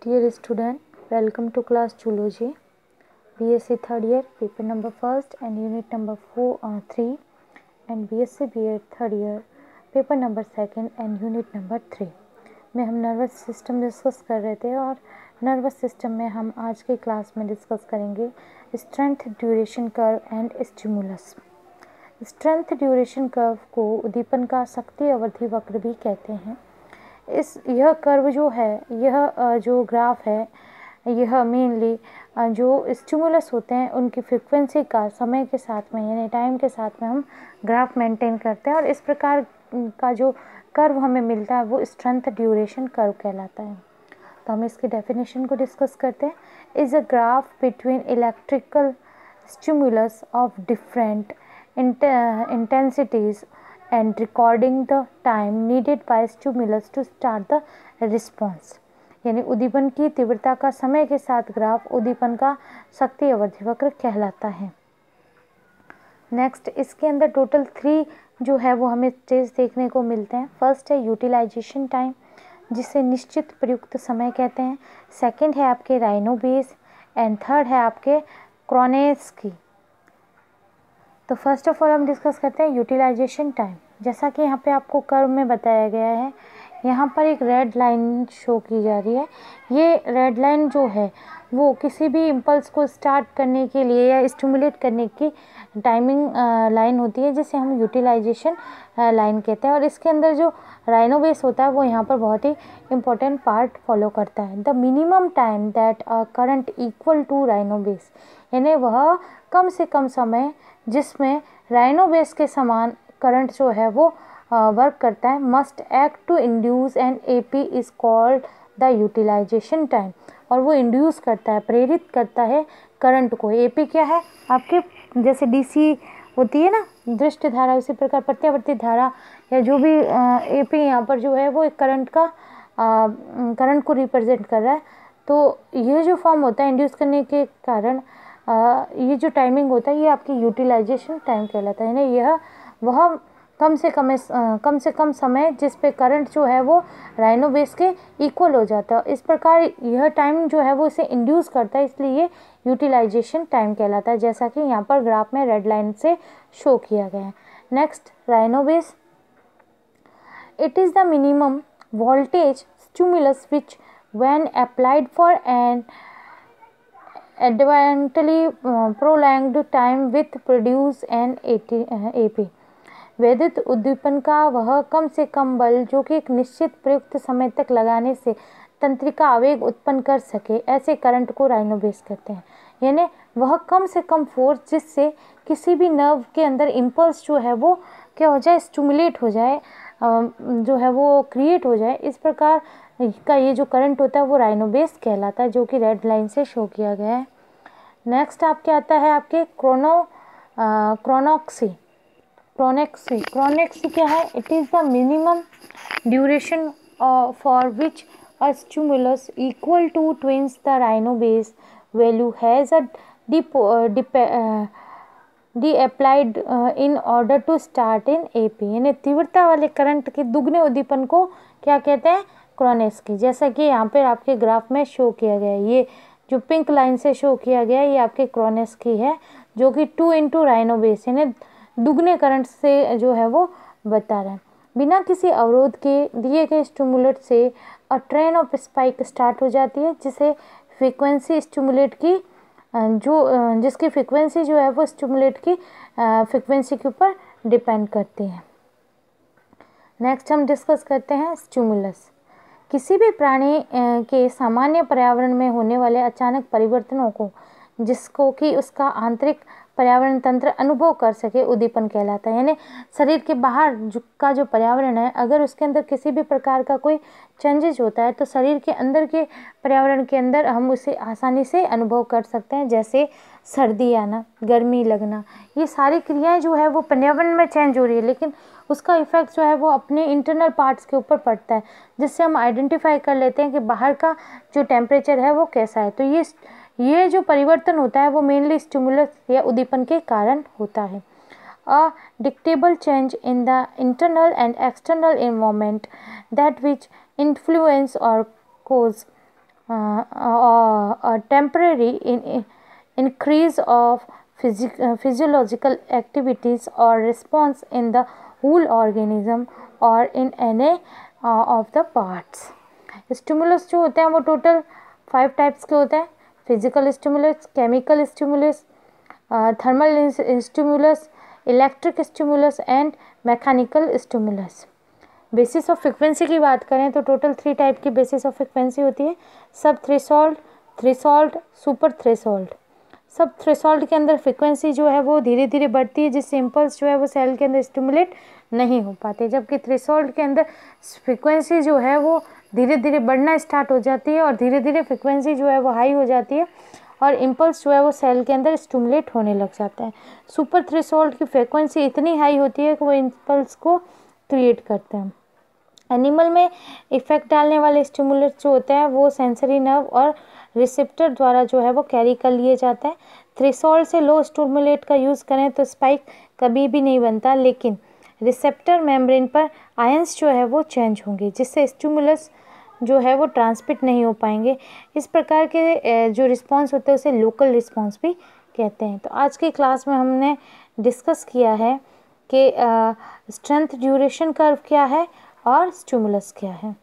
Dear student, welcome to class Zoology, BSc third year, paper number first and unit number 3 and BSc B.Ed third year, paper number second and unit number 3 में हम nervous system discuss कर रहे थे और nervous system में हम आज के क्लास में डिस्कस करेंगे strength duration curve and stimulus. Strength duration curve को उद्दीपन का शक्ति अवधि वक्र भी कहते हैं। यह कर्व जो है, यह जो ग्राफ है, यह मेनली जो स्टिमुलस होते हैं उनकी फ्रीक्वेंसी का समय के साथ में यानी टाइम के साथ में हम ग्राफ मेंटेन करते हैं और इस प्रकार का जो कर्व हमें मिलता है वो स्ट्रेंथ ड्यूरेशन कर्व कहलाता है। तो हम इसकी डेफिनेशन को डिस्कस करते हैं। Is a graph between electrical stimulus of different intensities and recording the time needed by stimulus to start the response। यानी उद्दीपन की तीव्रता का समय के साथ ग्राफ उद्दीपन का शक्ति अवधि वक्र कहलाता है। नेक्स्ट, इसके अंदर टोटल 3 जो है वो हमें स्टेज देखने को मिलते हैं। फर्स्ट है यूटिलाइजेशन टाइम, जिसे निश्चित प्रयुक्त समय कहते हैं। सेकंड है आपके राइनो बेस एंड थर्ड है आपके क्रोनेस्की। तो फर्स्ट ऑफ ऑल हम डिस्कस करते हैं यूटिलाइजेशन टाइम। जैसा कि यहाँ पे आपको कर्व में बताया गया है, यहाँ पर एक रेड लाइन शो की जा रही है। ये रेड लाइन जो है वो किसी भी इम्पल्स को स्टार्ट करने के लिए या स्टिमुलेट करने की टाइमिंग लाइन होती है, जिसे हम यूटिलाइजेशन लाइन कहते हैं। और इसके अंदर जो राइनोबेस होता है वो यहाँ पर बहुत ही इम्पोर्टेंट पार्ट फॉलो करता है। The minimum time that current equal to rheobase, यानी वह कम से कम समय जिसमें राइनोबेस के समान करंट जो है वो वर्क करता है, must act to induce and AP is called the utilisation time. और वो इंड्यूस करता है, प्रेरित करता है करंट को। एपी क्या है आपके, जैसे डीसी होती है ना दृष्टि धारा, उसी प्रकार प्रत्यावर्ती धारा या जो भी एपी यहाँ पर जो है वो एक करंट करंट को रिप्रेजेंट कर रहा है। तो ये जो फॉर्म होता है इंड्यूस करने के कारण ये जो टाइमिंग होता है ये आपकी यूटिलाइजेशन टाइम कहलाता है। यानी यह वह कम से कम समय जिस पे करंट जो है वो राइनोबेस के इक्वल हो जाता है। इस प्रकार यह टाइम जो है वो इसे इंड्यूस करता है, इसलिए ये यूटिलाइजेशन टाइम कहलाता है, जैसा कि यहाँ पर ग्राफ में रेड लाइन से शो किया गया है। Next, rheobase. It is the minimum voltage stimulus which when applied for an advently prolonged time with produce and AP। वैद्युत उद्दीपन का वह कम से कम बल जो कि एक निश्चित प्रयुक्त समय तक लगाने से तंत्रिका आवेग उत्पन्न कर सके, ऐसे करंट को राइनोबेस कहते हैं। यानी वह कम से कम फोर्स जिससे किसी भी नर्व के अंदर इम्पल्स जो है वो क्या हो जाए, स्टिमुलेट हो जाए, जो है वो क्रिएट हो जाए। इस प्रकार का ये जो करंट होता है वो राइनोबेस कहलाता है, जो कि रेड लाइन से शो किया गया है। नेक्स्ट आपके आता है आपके क्रोनेक्सी क्या है? It is the minimum duration for which a stimulus equal to twice the rheobase value has a D applied in order to start in AP. यानी तीव्रता वाले करंट के दुगने उद्दीपन को क्या कहते हैं? क्रोनेस्की। जैसा कि यहाँ पर आपके ग्राफ में शो किया गया है, ये जो पिंक लाइन से शो किया गया है ये आपके क्रोनेस्की है, जो कि 2 इंटू राइनोबेस यानी दुगने करंट से जो है वो बता रहा है। बिना किसी अवरोध के दिए गए स्टिमुलेट से अ ट्रेन ऑफ स्पाइक स्टार्ट हो जाती है, जिसे फ्रीक्वेंसी स्टिमुलेट की जिसकी फ्रीक्वेंसी जो है वो स्टिमुलेट की फ्रीक्वेंसी के ऊपर डिपेंड करती है। नेक्स्ट हम डिस्कस करते हैं स्टिमुलस। किसी भी प्राणी के सामान्य पर्यावरण में होने वाले अचानक परिवर्तनों को जिसको कि उसका आंतरिक पर्यावरण तंत्र अनुभव कर सके उद्दीपन कहलाता है। यानी शरीर के बाहर का जो पर्यावरण है, अगर उसके अंदर किसी भी प्रकार का कोई चेंजेज होता है तो शरीर के अंदर के पर्यावरण के अंदर हम उसे आसानी से अनुभव कर सकते हैं, जैसे सर्दी आना, गर्मी लगना। ये सारी क्रियाएं जो है वो पर्यावरण में चेंज हो रही है, लेकिन उसका इफेक्ट जो है वो अपने इंटरनल पार्ट्स के ऊपर पड़ता है, जिससे हम आइडेंटिफाई कर लेते हैं कि बाहर का जो टेम्परेचर है वो कैसा है। तो ये जो परिवर्तन होता है वो मेनली स्टिमुलस या उद्दीपन के कारण होता है। A detectable change in the internal and external environment that which influence और cause temporary increase of physiological activities or response in the whole organism or in any of the parts. Stimulus जो होते हैं वो total 5 types के होते हैं: physical stimulus, chemical stimulus, thermal stimulus, electric stimulus and mechanical stimulus. Basis of frequency की बात करें तो टोटल 3 टाइप की बेसिस ऑफ फ्रिक्वेंसी होती है: सब थ्रेशोल्ड, थ्रेशोल्ड, सुपर थ्रेशोल्ड। सब थ्रेशोल्ड के अंदर फ्रिक्वेंसी जो है वो धीरे धीरे बढ़ती है, जिससे इम्पल्स जो है वो सेल के अंदर स्टिमुलेट नहीं हो पाते, जबकि थ्रेशोल्ड के अंदर फ्रिक्वेंसी जो है वो धीरे धीरे बढ़ना स्टार्ट हो जाती है और धीरे धीरे फ्रिक्वेंसी जो है वो हाई हो जाती है और इम्पल्स जो है वो सेल के अंदर स्टिमुलेट होने लग जाता है। सुपर थ्रेशोल्ड की फ्रिक्वेंसी इतनी हाई होती है कि वो इम्पल्स को क्रिएट करते हैं। एनिमल में इफेक्ट डालने वाले स्टिमुलस जो होते हैं वो सेंसरी नर्व और रिसेप्टर द्वारा जो है वो कैरी कर लिए जाते हैं। थ्रेशोल्ड से लो स्टिमुलेट का यूज़ करें तो स्पाइक कभी भी नहीं बनता, लेकिन रिसेप्टर मेम्ब्रेन पर आयंस जो है वो चेंज होंगे, जिससे स्टिमुलस जो है वो ट्रांसमिट नहीं हो पाएंगे। इस प्रकार के जो रिस्पॉन्स होते हैं उसे लोकल रिस्पॉन्स भी कहते हैं। तो आज की क्लास में हमने डिस्कस किया है कि स्ट्रेंथ ड्यूरेशन कर्व क्या है और स्टिमुलस क्या है।